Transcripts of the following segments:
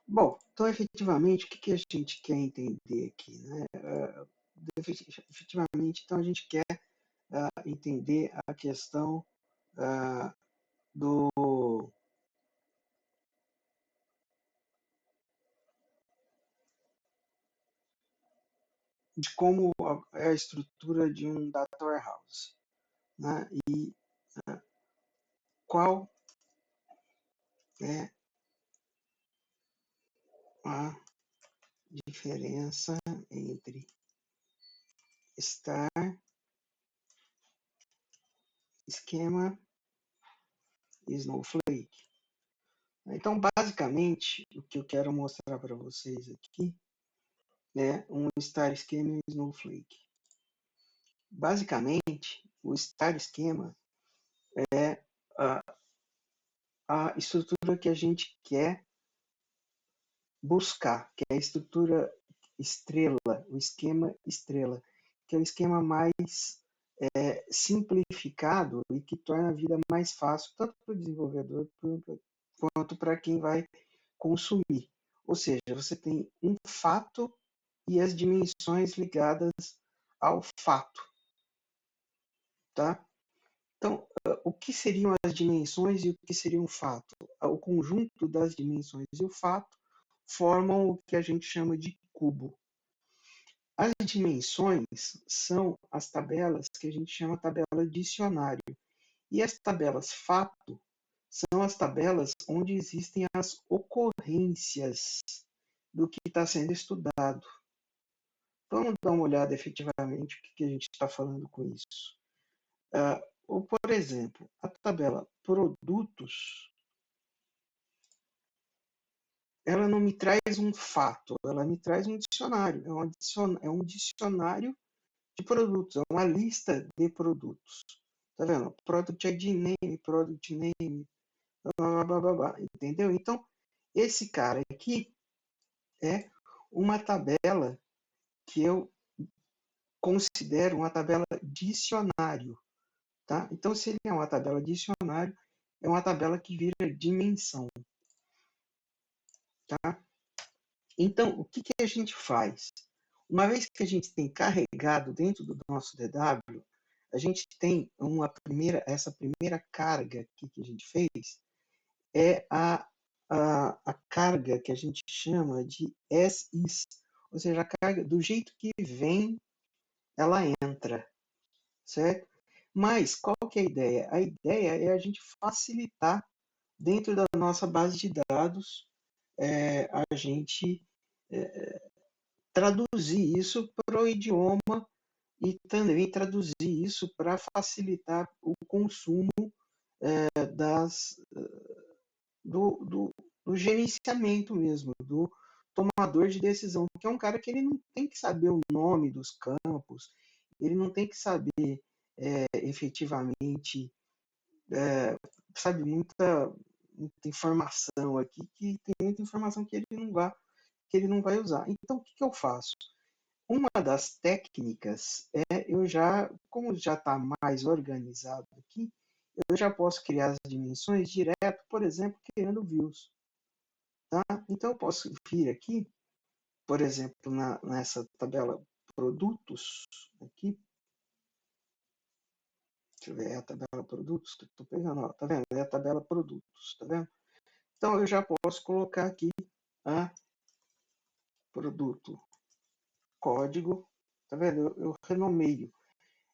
Bom, então efetivamente o que que a gente quer entender aqui, né? Efetivamente, então a gente quer entender a questão ah, do de como é a estrutura de um data warehouse, né? E qual é a diferença entre Star Schema e Snowflake. Então, basicamente, o que eu quero mostrar para vocês aqui é um Star Schema e um Snowflake. Basicamente, o Star Schema é a estrutura que a gente quer buscar, que é a estrutura estrela, o esquema estrela, que é o esquema mais simplificado e que torna a vida mais fácil, tanto para o desenvolvedor quanto para quem vai consumir. Ou seja, você tem um fato e as dimensões ligadas ao fato, tá? Então, o que seriam as dimensões e o que seria um fato? O conjunto das dimensões e o fato formam o que a gente chama de cubo. As dimensões são as tabelas que a gente chama tabela dicionário. E as tabelas fato são as tabelas onde existem as ocorrências do que está sendo estudado. Então, vamos dar uma olhada efetivamente o que a gente está falando com isso. Ou, por exemplo, a tabela produtos, ela não me traz um fato, ela me traz um dicionário. É um dicionário de produtos, é uma lista de produtos. Tá vendo? Product name, blá, blá, blá, blá, entendeu? Então, esse cara aqui é uma tabela que eu considero uma tabela dicionário. Tá? Então, se ele é uma tabela dicionário, é uma tabela que vira dimensão. Tá? Então, o que a gente faz? Uma vez que a gente tem carregado dentro do nosso DW, a gente tem essa primeira carga aqui que a gente fez, é a carga que a gente chama de as is, ou seja, a carga do jeito que vem, ela entra, certo? Mas qual que é a ideia? A ideia é a gente facilitar dentro da nossa base de dados, a gente traduzir isso para o idioma e também traduzir isso para facilitar o consumo das, do gerenciamento mesmo, do tomador de decisão, que é um cara que ele não tem que saber o nome dos campos, ele não tem que saber efetivamente, sabe, muita informação aqui, que tem muita informação que ele não vai usar. Então, o que eu faço? Uma das técnicas eu já, como já está mais organizado aqui, eu já posso criar as dimensões direto, por exemplo, criando views. Tá? Então, eu posso vir aqui, por exemplo, nessa tabela produtos, aqui, deixa eu ver, é a tabela produtos que eu estou pegando, ó, tá vendo? É a tabela produtos, tá vendo? Então, eu já posso colocar aqui a produto, código, tá vendo? Eu renomeio.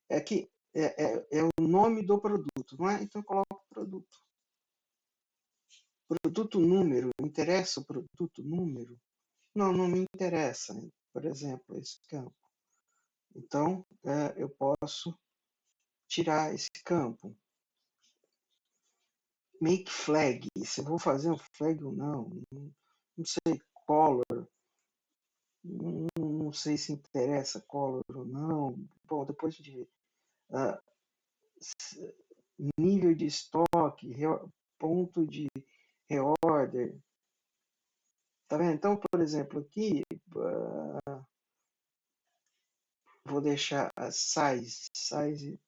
É que é o nome do produto, não é? Então, eu coloco produto. Produto número, interessa o produto número? Não, não me interessa, por exemplo, esse campo. Então, eu posso tirar esse campo. Make flag, se eu vou fazer um flag ou não, não sei, color, não sei se interessa color ou não. Bom, depois de uh, nível de estoque, ponto de reorder. Tá vendo? Então, por exemplo, aqui, vou deixar a size,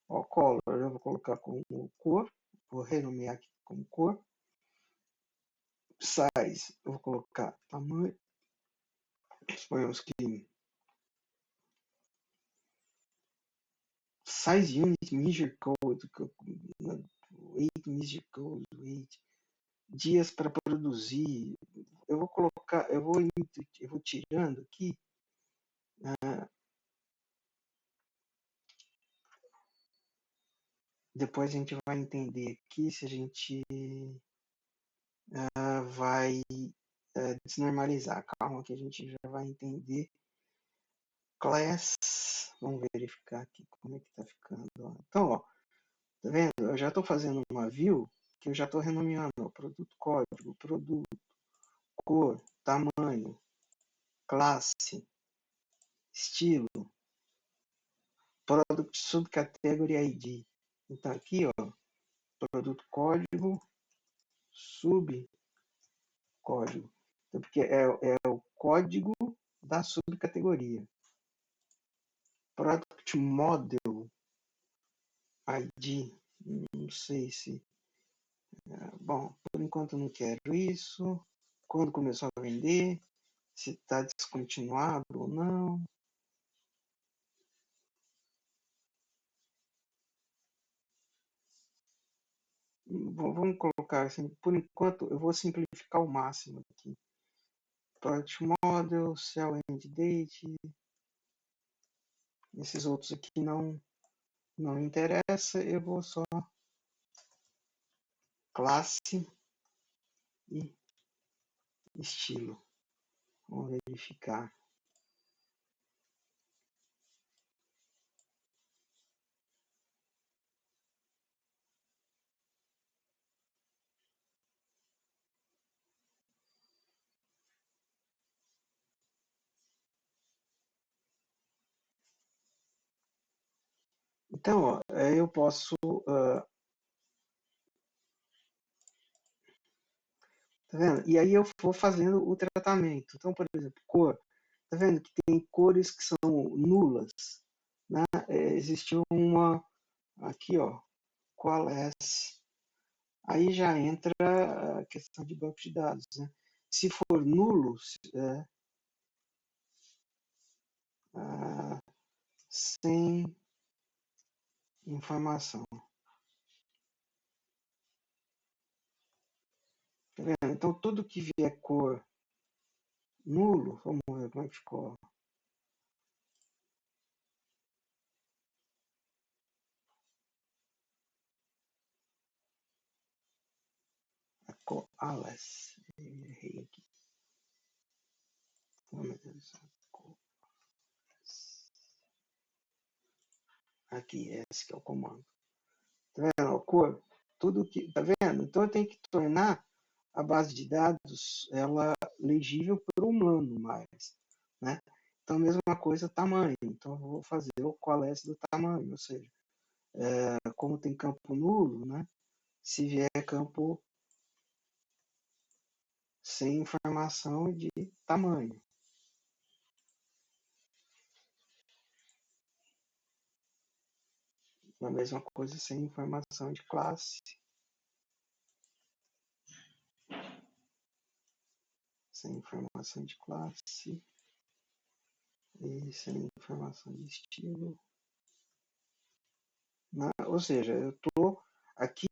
ó, color, eu vou colocar como cor, vou renomear aqui como cor. size, eu vou colocar tamanho, suponhamos que size unit measure code, weight measure code, weight, dias para produzir, eu vou colocar, eu vou tirando aqui, depois a gente vai entender aqui se a gente vai desnormalizar. Calma que a gente já vai entender. Class, vamos verificar aqui como é que tá ficando. Ó. Então, ó, tá vendo? Eu já estou fazendo uma view que eu já estou renomeando. Ó, produto código, produto, cor, tamanho, classe, estilo, product subcategory ID. Então aqui, ó, produto código, subcódigo. Então, porque é o código da subcategoria. Product model ID, não sei se. Bom, por enquanto eu não quero isso. Quando começou a vender, se está descontinuado ou não. Bom, vamos colocar assim, por enquanto eu vou simplificar ao máximo aqui. Product model, sell end date. Esses outros aqui não interessa, eu vou só classe e estilo. Vamos verificar. Então, ó, eu posso. Tá vendo? E aí eu vou fazendo o tratamento. Então, por exemplo, cor. Tá vendo que tem cores que são nulas, né? Existiu uma aqui, ó, qual é? Aí já entra a questão de banco de dados, né? Se for nulo, sem informação. Tá vendo? Então, tudo que vier cor nulo, vamos ver como é que ficou. A cor alas. Errei aqui. Oh, meu Deus. Aqui, esse que é o comando. Tá vendo? A cor, tudo que. Tá vendo? Então eu tenho que tornar a base de dados ela legível para o humano mais, né? Então, a mesma coisa, tamanho. Então, eu vou fazer o coalesce do tamanho, ou seja, como tem campo nulo, né? Se vier campo sem informação de tamanho. A mesma coisa sem informação de classe. Sem informação de classe. E sem informação de estilo. Né? Ou seja, eu estou aqui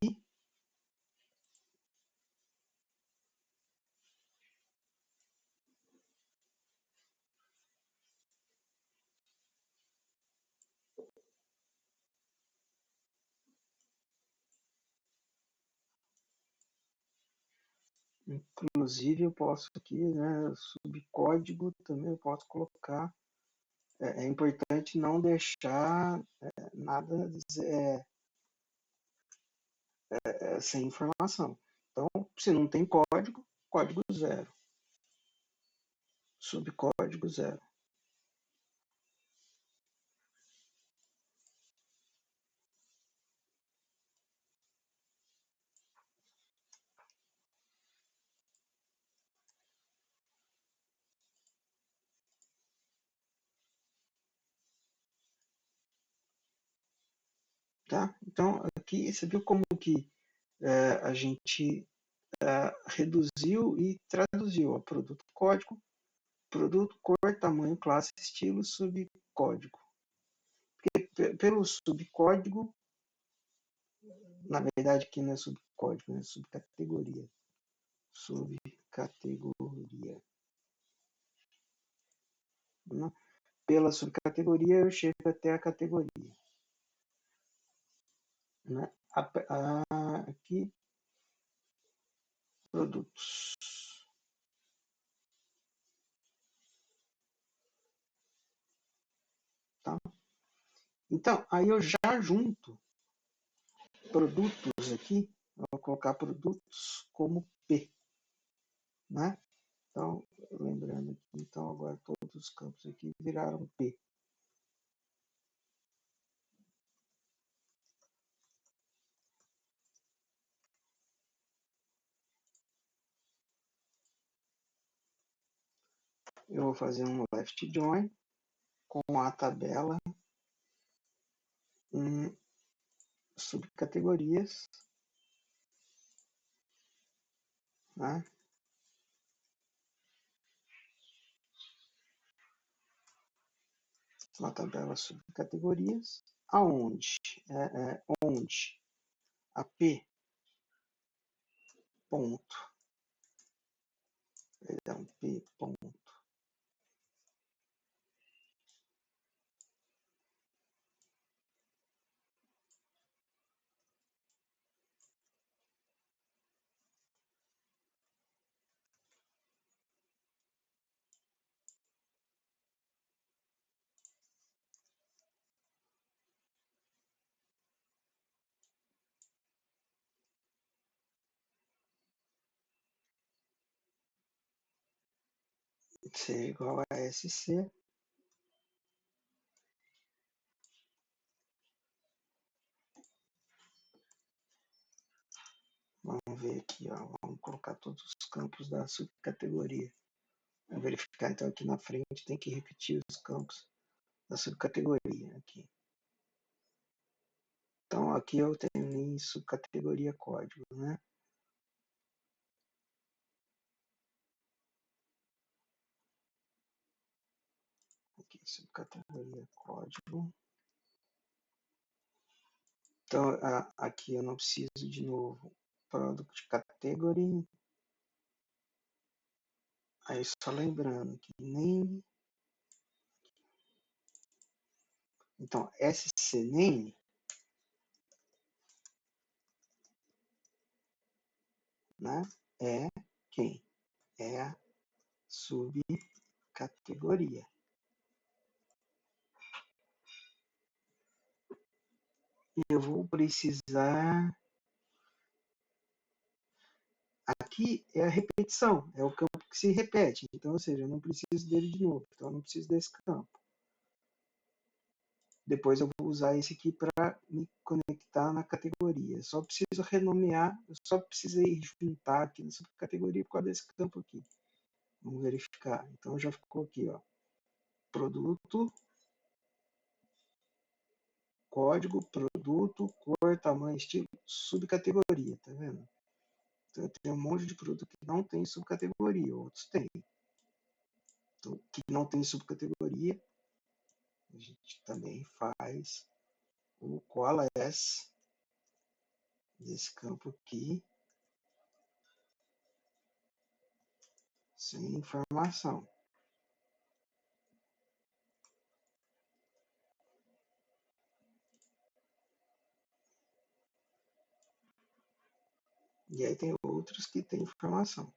inclusive eu posso aqui, né, subcódigo também eu posso colocar. É importante não deixar nada sem informação. Então, se não tem código, código zero, subcódigo zero. Tá? Então, aqui você viu como que a gente reduziu e traduziu o produto código, produto, cor, tamanho, classe, estilo, subcódigo. Pelo subcódigo, na verdade aqui não é subcódigo, é subcategoria. Subcategoria. Pela subcategoria eu chego até a categoria. Né? Aqui, produtos. Tá? Então, aí eu já junto produtos aqui, eu vou colocar produtos como P. Né? Então, lembrando aqui, então agora todos os campos aqui viraram P. Eu vou fazer um left join com a tabela em subcategorias. Né? Uma tabela subcategorias, aonde? Onde a P ponto, perdão, P ponto, ser igual a SC. Vamos ver aqui, ó, vamos colocar todos os campos da subcategoria. Vamos verificar, então, aqui na frente tem que repetir os campos da subcategoria. Aqui. Então, aqui eu tenho em subcategoria código, né? Aqui, subcategoria código. Então, aqui eu não preciso de novo product category. Aí só lembrando que name. Então, SC name né, é quem? É a subcategoria. E eu vou precisar. Aqui é a repetição, é o campo que se repete. Então, ou seja, eu não preciso dele de novo. Então, eu não preciso desse campo. Depois eu vou usar esse aqui para me conectar na categoria. Só preciso renomear, eu só precisei juntar aqui na subcategoria por causa desse campo aqui. Vamos verificar. Então já ficou aqui, ó. Produto, código, produto, cor, tamanho, estilo, subcategoria, tá vendo? Então eu tenho um monte de produto que não tem subcategoria, outros têm. Então, que não tem subcategoria, a gente também faz o coalesce desse campo aqui sem informação. E aí tem outros que tem informação.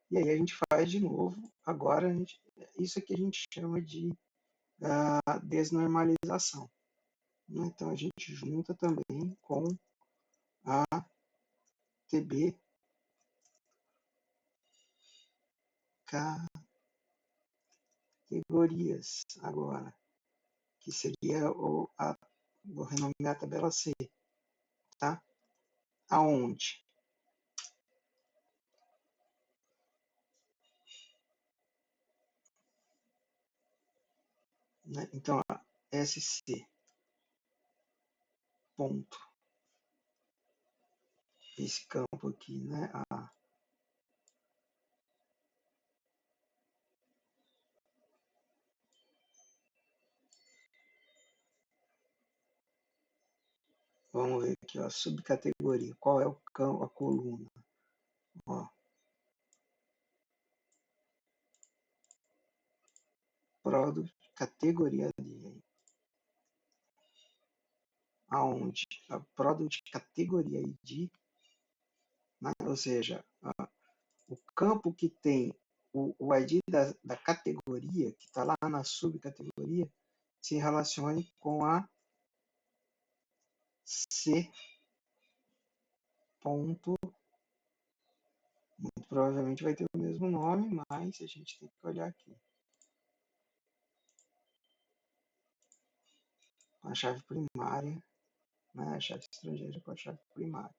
E aí a gente faz de novo. Agora, isso aqui a gente chama de desnormalização. Então a gente junta também com a TB categorias agora, que seria vou renomear a tabela C, tá? Aonde? Né? Então, SC ponto, esse campo aqui, né? Vamos ver aqui, ó, subcategoria. Qual é a coluna? Ó, product, categoria D. Aonde? A product categoria ID, né? Ou seja, o campo que tem o ID da categoria, que está lá na subcategoria, se relacione com a C ponto. Muito provavelmente vai ter o mesmo nome, mas a gente tem que olhar aqui. A chave primária, né? A chave estrangeira com a chave primária.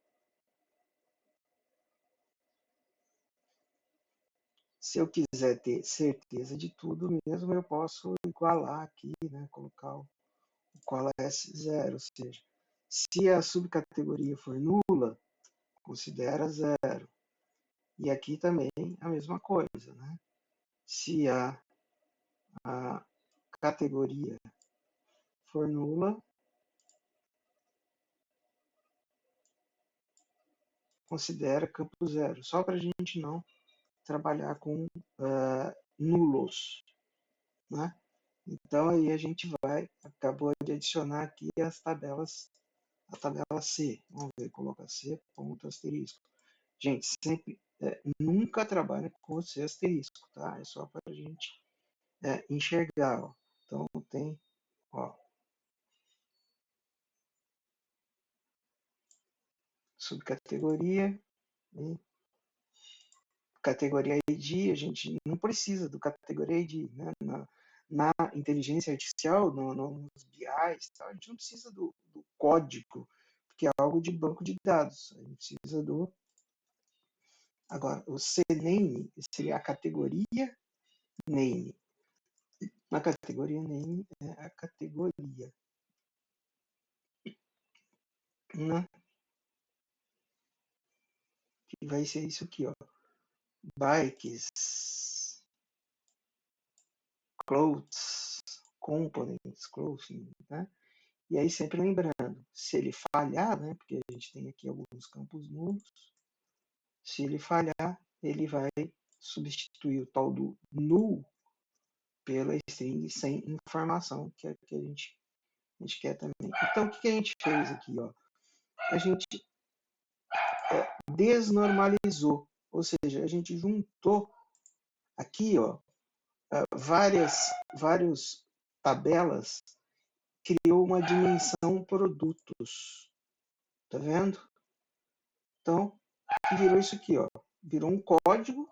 Se eu quiser ter certeza de tudo mesmo, eu posso igualar aqui, né? Colocar o qual é S0, ou seja, se a subcategoria for nula, considera zero. E aqui também a mesma coisa, né? Se a categoria for nula, considera campo zero, só para a gente não trabalhar com nulos, né? Então aí a gente acabou de adicionar aqui as tabelas, a tabela C, vamos ver, coloca C, ponto, asterisco. Gente, sempre, nunca trabalha com C asterisco, tá? É só para a gente enxergar, ó. Então tem, ó, subcategoria, e categoria ID, a gente não precisa do categoria ID, né? Na inteligência artificial, nos BIs, a gente não precisa do código, porque é algo de banco de dados. A gente precisa do. Agora, o CNAME seria a categoria name. Na categoria name é a categoria, né? Que vai ser isso aqui, ó. Bikes, clothes, components, clothing, né? E aí sempre lembrando, se ele falhar, né? Porque a gente tem aqui alguns campos nulos, se ele falhar, ele vai substituir o tal do null pela string sem informação, que é o que a gente quer também. Então, o que a gente fez aqui, ó? A gente desnormalizou, ou seja, a gente juntou aqui, ó, várias tabelas, criou uma dimensão produtos, tá vendo? Então, virou isso aqui, ó, virou um código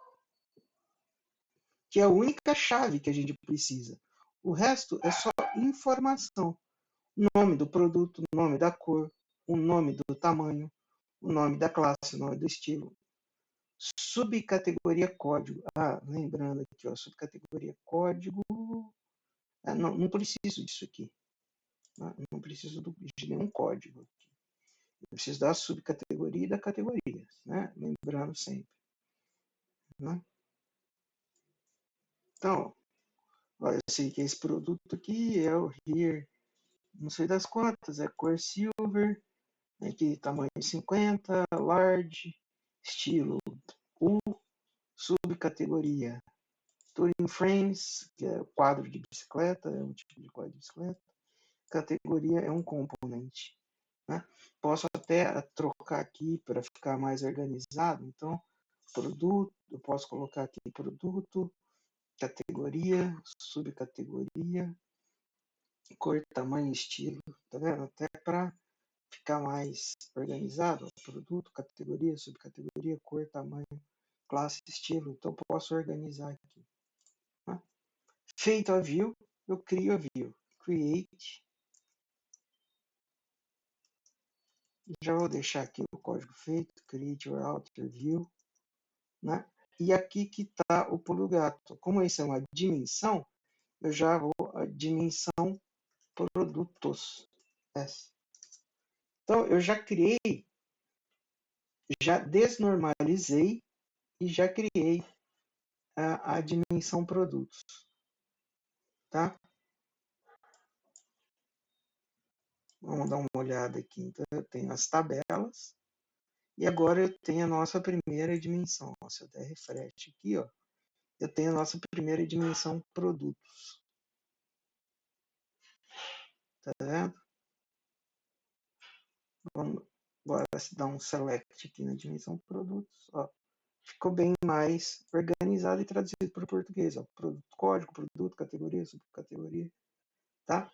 que é a única chave que a gente precisa. O resto é só informação. O nome do produto, o nome da cor, o nome do tamanho, o nome da classe, o nome do estilo. Subcategoria código. Ah, lembrando aqui, ó, subcategoria código. Não preciso disso aqui. Não preciso de nenhum código aqui. Eu preciso da subcategoria e da categoria, né? Lembrando sempre. Né? Então, olha, eu sei que esse produto aqui é o Here, não sei das quantas, é cor silver, aqui tamanho 50, large, estilo U, subcategoria Touring Frames, que é o quadro de bicicleta, é um tipo de quadro de bicicleta, categoria é um componente. Né? Posso até trocar aqui para ficar mais organizado, então produto, eu posso colocar aqui produto, categoria, subcategoria, cor, tamanho, estilo, tá vendo? Até para ficar mais organizado, produto, categoria, subcategoria, cor, tamanho, classe, estilo. Então posso organizar aqui. Né? Feito a view, eu crio a view. Create. Já vou deixar aqui o código feito. Create your outer view. Né? E aqui que está o pulo do gato. Como isso é uma dimensão, eu já vou a dimensão produtos. Então, eu já criei, já desnormalizei e já criei a dimensão produtos. Tá? Vamos dar uma olhada aqui. Então, eu tenho as tabelas. E agora eu tenho a nossa primeira dimensão. Se eu der refresh aqui, ó, eu tenho a nossa primeira dimensão produtos. Tá vendo? Vamos agora dar um select aqui na dimensão produtos. Ó, ficou bem mais organizado e traduzido para o português. Ó, produto, código, produto, categoria, subcategoria. Tá?